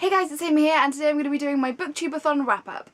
Hey guys, it's Amy here, and today I'm going to be doing my Booktubeathon Wrap-Up.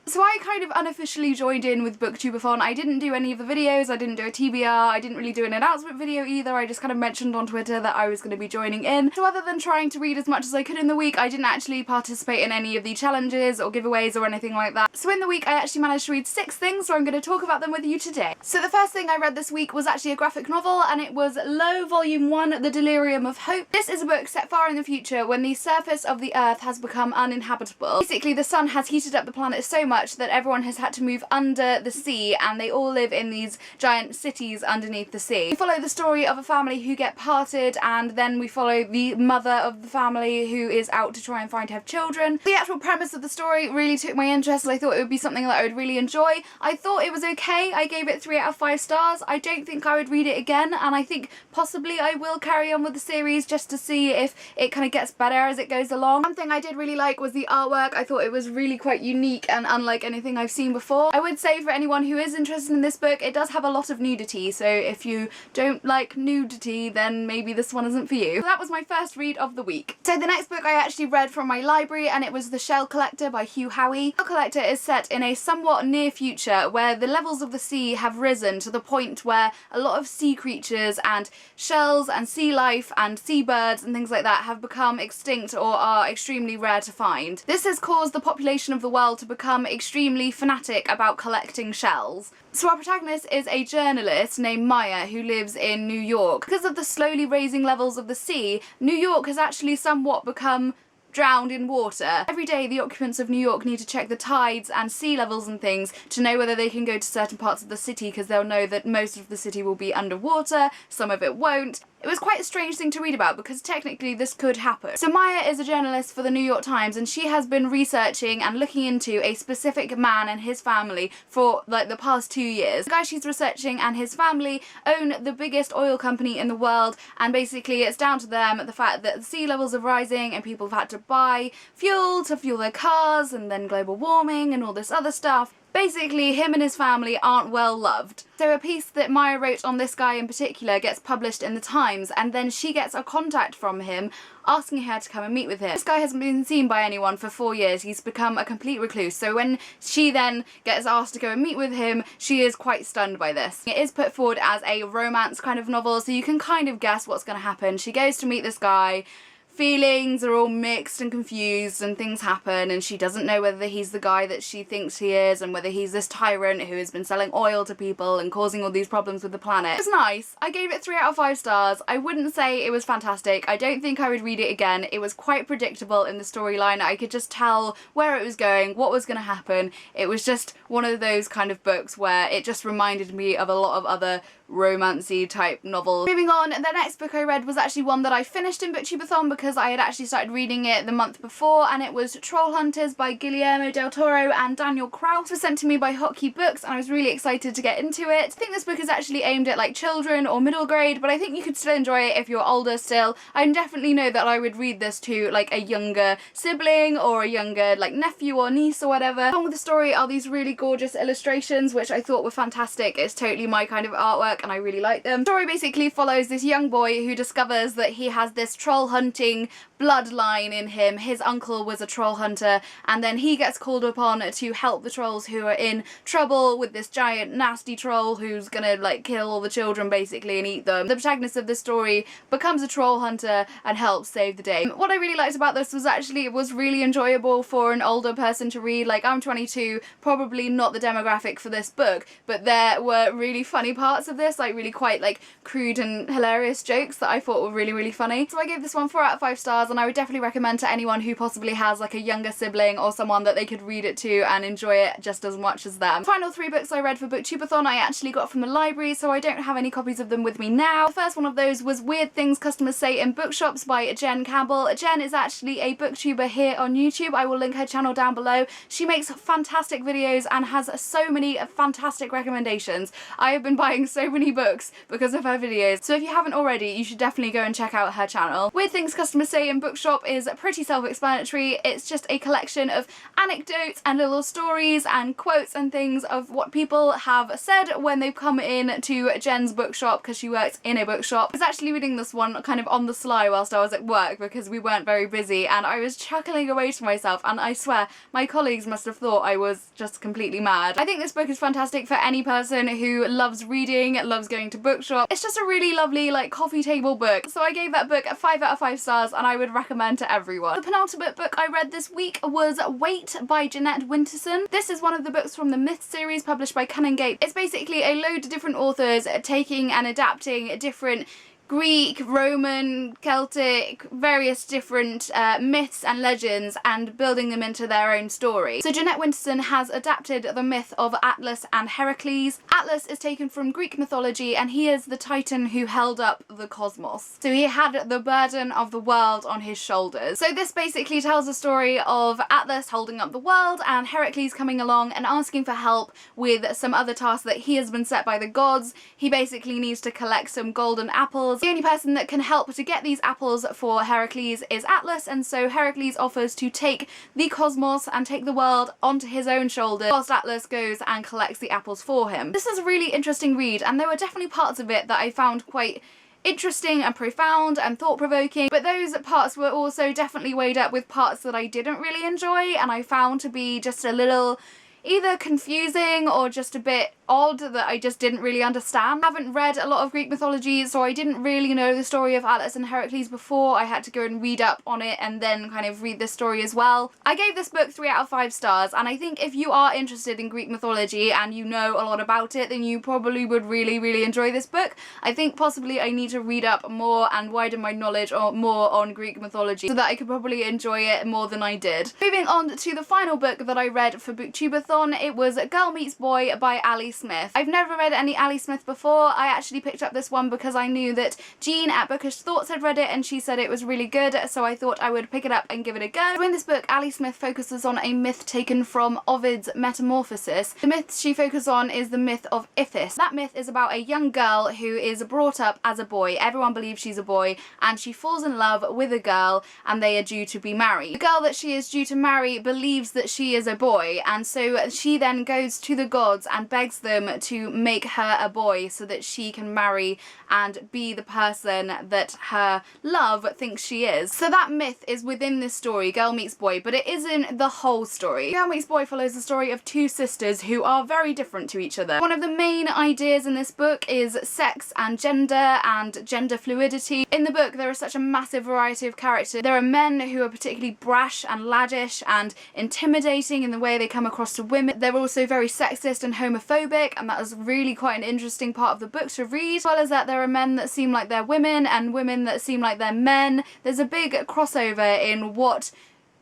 So I kind of unofficially joined in with Booktubeathon. I didn't do any of the videos, I didn't do a TBR, I didn't really do an announcement video either. I just kind of mentioned on Twitter that I was going to be joining in. So other than trying to read as much as I could in the week, I didn't actually participate in any of the challenges or giveaways or anything like that. So in the week I actually managed to read 6 things, so I'm going to talk about them with you today. So the first thing I read this week was actually a graphic novel, and it was Low Volume 1, The Delirium of Hope. This is a book set far in the future when the surface of the Earth has become uninhabitable. Basically the sun has heated up the planet so much that everyone has had to move under the sea, and they all live in these giant cities underneath the sea. We follow the story of a family who get parted, and then we follow the mother of the family who is out to try and find her children. The actual premise of the story really took my interest, and I thought it would be something that I would really enjoy. I thought it was okay. I gave it 3 out of 5 stars. I don't think I would read it again, and I think possibly I will carry on with the series just to see if it kind of gets better as it goes along. One thing I did really like was the artwork. I thought it was really quite unique and unlike anything I've seen before. I would say for anyone who is interested in this book, it does have a lot of nudity, so if you don't like nudity then maybe this one isn't for you. So that was my first read of the week. So the next book I actually read from my library, and it was The Shell Collector by Hugh. Howey. The Shell Collector is set in a somewhat near future where the levels of the sea have risen to the point where a lot of sea creatures and shells and sea life and seabirds and things like that have become extinct or are extremely rare to find. This has caused the population of the world to become extremely fanatic about collecting shells. So our protagonist is a journalist named Maya who lives in New York. Because of the slowly raising levels of the sea, New York has actually somewhat become drowned in water. Every day the occupants of New York need to check the tides and sea levels and things to know whether they can go to certain parts of the city, because they'll know that most of the city will be underwater, some of it won't. It was quite a strange thing to read about because technically this could happen. So Maya is a journalist for the New York Times, and she has been researching and looking into a specific man and his family for like the past 2 years. The guy she's researching and his family own the biggest oil company in the world, and basically it's down to them the fact that the sea levels are rising and people have had to buy fuel to fuel their cars, and then global warming and all this other stuff. Basically, him and his family aren't well loved. So a piece that Maya wrote on this guy in particular gets published in the Times, and then she gets a contact from him asking her to come and meet with him. This guy hasn't been seen by anyone for 4 years. He's become a complete recluse. So when she then gets asked to go and meet with him, she is quite stunned by this. It is put forward as a romance kind of novel, so you can kind of guess what's going to happen. She goes to meet this guy. Feelings are all mixed and confused, and things happen, and she doesn't know whether he's the guy that she thinks he is and whether he's this tyrant who has been selling oil to people and causing all these problems with the planet. It was nice. I gave it 3 out of 5 stars. I wouldn't say it was fantastic. I don't think I would read it again. It was quite predictable in the storyline. I could just tell where it was going, what was going to happen. It was just one of those kind of books where it just reminded me of a lot of other romancy type novels. Moving on, the next book I read was actually one that I finished in Booktubeathon because I had actually started reading it the month before, and it was Trollhunters by Guillermo del Toro and Daniel Kraus. It was sent to me by Hotkey Books, and I was really excited to get into it. I think this book is actually aimed at like children or middle grade, but I think you could still enjoy it if you're older still. I definitely know that I would read this to like a younger sibling or a younger like nephew or niece or whatever. Along with the story are these really gorgeous illustrations which I thought were fantastic. It's totally my kind of artwork and I really like them. The story basically follows this young boy who discovers that he has this troll hunting bloodline in him. His uncle was a troll hunter, and then he gets called upon to help the trolls who are in trouble with this giant nasty troll who's gonna like kill all the children basically and eat them. The protagonist of this story becomes a troll hunter and helps save the day. What I really liked about this was actually it was really enjoyable for an older person to read. Like, I'm 22, probably not the demographic for this book, but there were really funny parts of this, like really quite like crude and hilarious jokes that I thought were really, really funny. So I gave this one 4 out of 5 stars, and I would definitely recommend to anyone who possibly has like a younger sibling or someone that they could read it to and enjoy it just as much as them. The final 3 books I read for Booktubeathon I actually got from the library, so I don't have any copies of them with me now. The first one of those was Weird Things Customers Say in Bookshops by Jen Campbell. Jen is actually a booktuber here on YouTube. I will link her channel down below. She makes fantastic videos and has so many fantastic recommendations. I have been buying so many many books because of her videos. So if you haven't already, you should definitely go and check out her channel. Weird Things Customers Say in Bookshop is pretty self-explanatory. It's just a collection of anecdotes and little stories and quotes and things of what people have said when they've come in to Jen's bookshop, because she works in a bookshop. I was actually reading this one kind of on the sly whilst I was at work because we weren't very busy, and I was chuckling away to myself, and I swear my colleagues must have thought I was just completely mad. I think this book is fantastic for any person who loves reading, loves going to bookshop. It's just a really lovely like coffee table book. So I gave that book 5 out of 5 stars, and I would recommend to everyone. The penultimate book I read this week was Wait by Jeanette Winterson. This is one of the books from the Myth series published by Canongate. It's basically a load of different authors taking and adapting different Greek, Roman, Celtic, various different myths and legends and building them into their own story. So Jeanette Winterson has adapted the myth of Atlas and Heracles. Atlas is taken from Greek mythology, and he is the titan who held up the cosmos. So he had the burden of the world on his shoulders. So this basically tells a story of Atlas holding up the world and Heracles coming along and asking for help with some other tasks that he has been set by the gods. He basically needs to collect some golden apples. The only person that can help to get these apples for Heracles is Atlas, and so Heracles offers to take the cosmos and take the world onto his own shoulders whilst Atlas goes and collects the apples for him. This is a really interesting read, and there were definitely parts of it that I found quite interesting and profound and thought-provoking, but those parts were also definitely weighed up with parts that I didn't really enjoy and I found to be just a little either confusing or just a bit odd that I just didn't really understand. I haven't read a lot of Greek mythology, so I didn't really know the story of Atlas and Heracles before. I had to go and read up on it and then kind of read this story as well. I gave this book 3 out of 5 stars, and I think if you are interested in Greek mythology and you know a lot about it, then you probably would really enjoy this book. I think possibly I need to read up more and widen my knowledge or more on Greek mythology so that I could probably enjoy it more than I did. Moving on to the final book that I read for Booktubeathon, it was Girl Meets Boy by Ali Smith. I've never read any Ali Smith before. I actually picked up this one because I knew that Jean at Bookish Thoughts had read it and she said it was really good, so I thought I would pick it up and give it a go. So in this book, Ali Smith focuses on a myth taken from Ovid's Metamorphosis. The myth she focuses on is the myth of Iphis. That myth is about a young girl who is brought up as a boy. Everyone believes she's a boy, and she falls in love with a girl and they are due to be married. The girl that she is due to marry believes that she is a boy, and so she then goes to the gods and begs them to make her a boy so that she can marry and be the person that her love thinks she is. So that myth is within this story, Girl Meets Boy, but it isn't the whole story. Girl Meets Boy follows the story of 2 sisters who are very different to each other. One of the main ideas in this book is sex and gender fluidity. In the book there is such a massive variety of characters. There are men who are particularly brash and laddish and intimidating in the way they come across to women. They're also very sexist and homophobic, and that was really quite an interesting part of the book to read. As well as that, there are men that seem like they're women and women that seem like they're men. There's a big crossover in what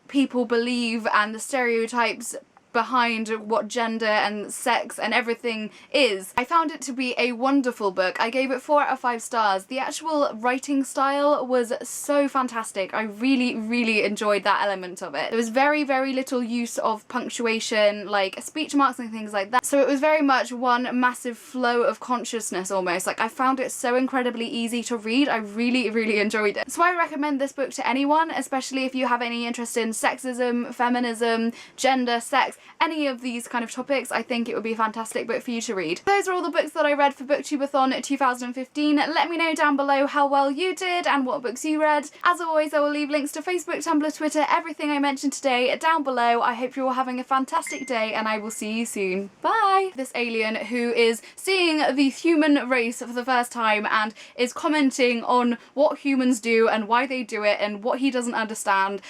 people believe and the stereotypes behind what gender and sex and everything is. I found it to be a wonderful book. I gave it 4 out of 5 stars. The actual writing style was so fantastic. I really enjoyed that element of it. There was very little use of punctuation, like speech marks and things like that. So it was very much one massive flow of consciousness almost. Like, I found it so incredibly easy to read. I really enjoyed it. So I recommend this book to anyone, especially if you have any interest in sexism, feminism, gender, sex, any of these kind of topics. I think it would be a fantastic book for you to read. Those are all the books that I read for Booktubeathon 2015. Let me know down below how well you did and what books you read. As always, I will leave links to Facebook, Tumblr, Twitter, everything I mentioned today down below. I hope you're all having a fantastic day, and I will see you soon. Bye! This alien who is seeing the human race for the first time and is commenting on what humans do and why they do it and what he doesn't understand,